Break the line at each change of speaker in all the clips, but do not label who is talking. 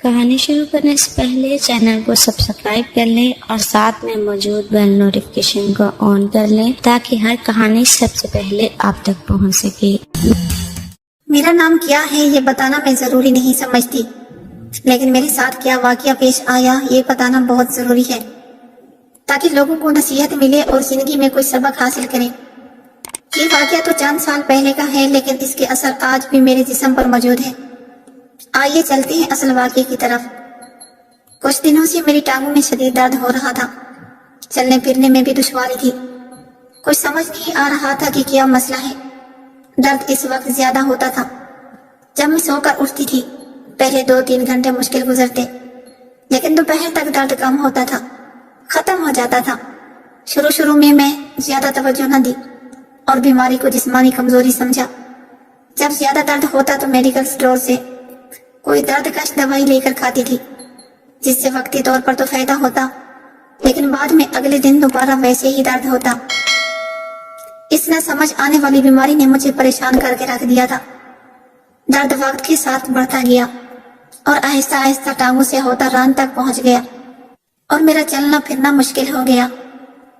کہانی شروع کرنے سے پہلے چینل کو سبسکرائب کر لیں اور ساتھ میں موجود بیل نوٹیفیکیشن کو آن کر لیں تاکہ ہر کہانی سب سے پہلے آپ تک پہنچ سکے۔
میرا نام کیا ہے یہ بتانا میں ضروری نہیں سمجھتی، لیکن میرے ساتھ کیا واقعہ پیش آیا یہ بتانا بہت ضروری ہے تاکہ لوگوں کو نصیحت ملے اور زندگی میں کوئی سبق حاصل کریں۔ یہ واقعہ تو چند سال پہلے کا ہے لیکن اس کے اثر آج بھی میرے جسم پر موجود ہے۔ آئیے چلتے ہیں اصل واقعے کی طرف۔ کچھ دنوں سے میری ٹانگوں میں شدید درد ہو رہا تھا، چلنے پھرنے میں بھی دشواری تھی۔ کچھ سمجھ نہیں آ رہا تھا کہ کیا مسئلہ ہے۔ درد اس وقت زیادہ ہوتا تھا جب میں سو کر اٹھتی تھی۔ پہلے 2-3 گھنٹے مشکل گزرتے، لیکن دوپہر تک درد کم ہوتا تھا، ختم ہو جاتا تھا۔ شروع میں زیادہ توجہ نہ دی اور بیماری کو جسمانی کمزوری سمجھا۔ جب زیادہ درد ہوتا تو میڈیکل سٹور سے کوئی درد کش دوائی لے کر کھاتی تھی، جس سے وقتی طور پر تو فائدہ ہوتا، لیکن بعد میں اگلے دن دوبارہ ویسے ہی درد ہوتا۔ اس نہ سمجھ آنے والی بیماری نے مجھے پریشان کر کے رکھ دیا تھا۔ درد وقت کے ساتھ بڑھتا گیا اور آہستہ آہستہ ٹانگوں سے ہوتا ران تک پہنچ گیا اور میرا چلنا پھرنا مشکل ہو گیا۔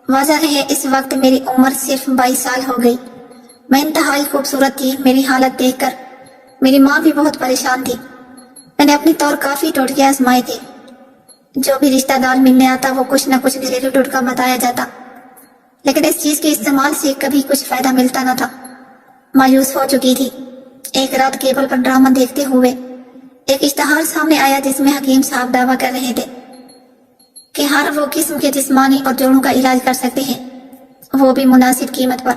واضح رہے اس وقت میری عمر صرف 22 سال ہو گئی۔ میں انتہائی خوبصورت تھی۔ میری حالت دیکھ کر میری ماں بھی بہت پریشان تھی۔ میں نے اپنی طور کافی ٹوٹکے آزمائے تھے۔ جو بھی رشتہ دار ملنے آتا وہ کچھ نہ کچھ گھریلو ٹوٹکا بتایا جاتا، لیکن اس چیز کے استعمال سے کبھی کچھ فائدہ ملتا نہ تھا۔ مایوس ہو چکی تھی۔ ایک رات کیبل پر ڈرامہ دیکھتے ہوئے ایک اشتہار سامنے آیا جس میں حکیم صاحب دعویٰ کر رہے تھے کہ ہر وہ قسم کے جسمانی اور جوڑوں کا علاج کر سکتے ہیں، وہ بھی مناسب قیمت پر،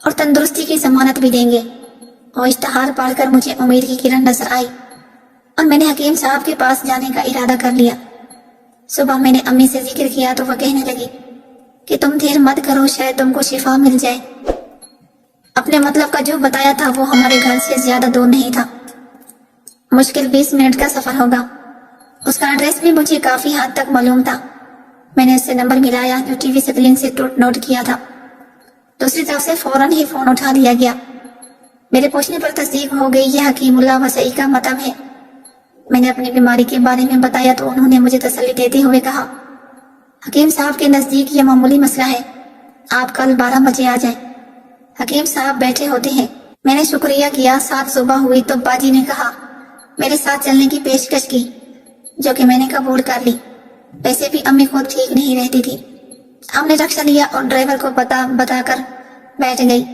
اور تندرستی کی ضمانت بھی دیں گے۔ وہ اشتہار پڑھ کر مجھے امید کی کرن نظر آئی اور میں نے حکیم صاحب کے پاس جانے کا ارادہ کر لیا۔ صبح میں نے امی سے ذکر کیا تو وہ کہنے لگی کہ تم دیر مت کرو، شاید تم کو شفا مل جائے۔ اپنے مطلب کا جو بتایا تھا وہ ہمارے گھر سے زیادہ دور نہیں تھا، مشکل 20 منٹ کا سفر ہوگا۔ اس کا ایڈریس بھی مجھے کافی حد تک معلوم تھا۔ میں نے اس سے نمبر ملایا جو ٹی وی اسکرین سے نوٹ کیا تھا۔ دوسری طرف سے فوراً ہی فون اٹھا دیا گیا۔ میرے پوچھنے پر تصدیق ہو گئی، یہ حکیم اللہ وسیع کا مطلب ہے۔ میں نے اپنی بیماری کے بارے میں بتایا تو انہوں نے مجھے تسلی دیتے ہوئے کہا، حکیم صاحب کے نزدیک یہ معمولی مسئلہ ہے، آپ کل 12 بجے آ جائیں۔ حکیم صاحب بیٹھے ہوتے ہیں۔ میں نے شکریہ کیا۔ 7 صبح ہوئی تو باجی نے کہا، میرے ساتھ چلنے کی پیشکش کی، جو کہ میں نے قبول کر لی۔ ویسے بھی امی خود ٹھیک نہیں رہتی تھی۔ ہم نے رکشہ لیا اور ڈرائیور کو بتا کر بیٹھ گئی۔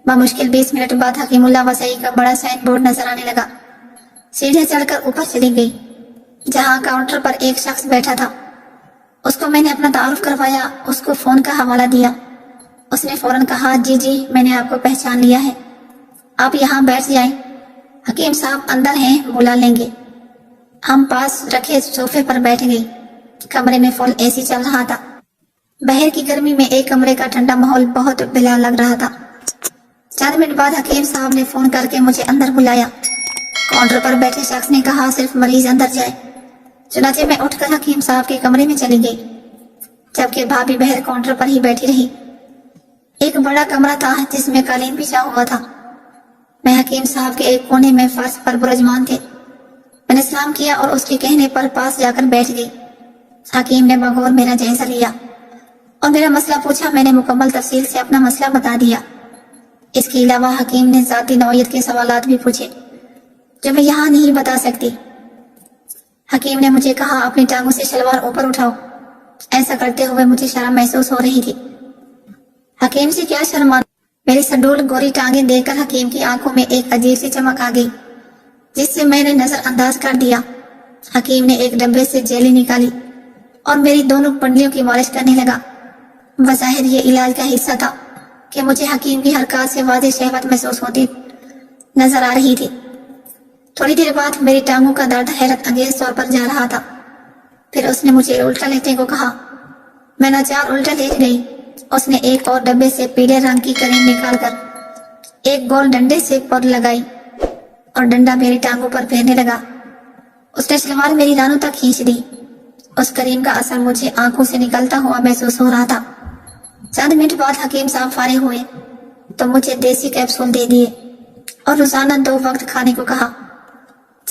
بمشکل 20 منٹ بعد حکیم اللہ وسیع کا بڑا سائن بورڈ نظر آنے لگا۔ سیڑھیاں چڑھ کر اوپر چلی گئی جہاں کاؤنٹر پر ایک شخص بیٹھا تھا۔ اس کو میں نے اپنا تعارف کروایا، اس کو فون کا حوالہ دیا۔ اس نے فوراً کہا، جی میں نے آپ کو پہچان لیا ہے، آپ یہاں بیٹھ جائیں، حکیم صاحب اندر ہیں، بلا لیں گے۔ ہم پاس رکھے صوفے پر بیٹھ گئی۔ کمرے میں فل اے سی چل رہا تھا۔ باہر کی گرمی میں ایک کمرے کا ٹھنڈا ماحول بہت بلا لگ رہا تھا۔ چند منٹ بعد حکیم صاحب نے فون کر کے مجھے اندر بلایا۔ کاؤنٹر پر بیٹھے شخص نے کہا، صرف مریض اندر جائے۔ چنانچہ میں اٹھ کر حکیم صاحب کے کمرے میں چلی گئی، جبکہ بھابھی باہر کاؤنٹر پر ہی بیٹھی رہی۔ ایک بڑا کمرہ تھا جس میں قالین بچھا ہوا تھا۔ میں حکیم صاحب کے ایک کونے میں فرش پر برجمان تھے۔ میں نے سلام کیا اور اس کے کہنے پر پاس جا کر بیٹھ گئی۔ حکیم نے بغور میرا جائزہ لیا اور میرا مسئلہ پوچھا۔ میں نے مکمل تفصیل سے اپنا مسئلہ بتا دیا۔ اس کے علاوہ حکیم نے ذاتی نوعیت کے سوالات بھی پوچھے جو میں یہاں نہیں بتا سکتی۔ حکیم نے مجھے کہا، اپنی ٹانگوں سے شلوار اوپر اٹھاؤ۔ ایسا کرتے ہوئے مجھے شرم محسوس ہو رہی تھی۔ حکیم سے کیا شرمانا؟ میری سڈول گوری ٹانگیں دیکھ کر حکیم کی آنکھوں میں ایک عجیب سی چمک آ گئی جس سے میں نے نظر انداز کر دیا۔ حکیم نے ایک ڈبے سے جیلی نکالی اور میری دونوں پنڈلیوں کی مالش کرنے لگا۔ بظاہر یہ علاج کا حصہ تھا کہ مجھے حکیم کی حرکات سے واضح شہوت محسوس ہوتی نظر آ رہی تھی۔ تھوڑی دیر بعد میری ٹانگوں کا درد حیرت انگیز طور پر جا رہا تھا۔ پھر اس نے مجھے الٹا لیٹنے کو کہا۔ میں ناچار الٹا لیٹ گئی۔ اس نے ایک اور ڈبے سے پیلے رنگ کی کریم نکال کر ایک گول ڈنڈے سے پر لگائی اور ڈنڈا میری ٹانگوں پر پھیرنے لگا۔ اس نے شلوار میری رانوں تک کھینچ دی۔ اس کریم کا اثر مجھے آنکھوں سے نکلتا ہوا محسوس ہو رہا تھا۔ چند منٹ بعد حکیم صاحب فارغ ہوئے تو مجھے دیسی کیپسول دے دیے اور روزانہ 2 وقت کھانے کو کہا۔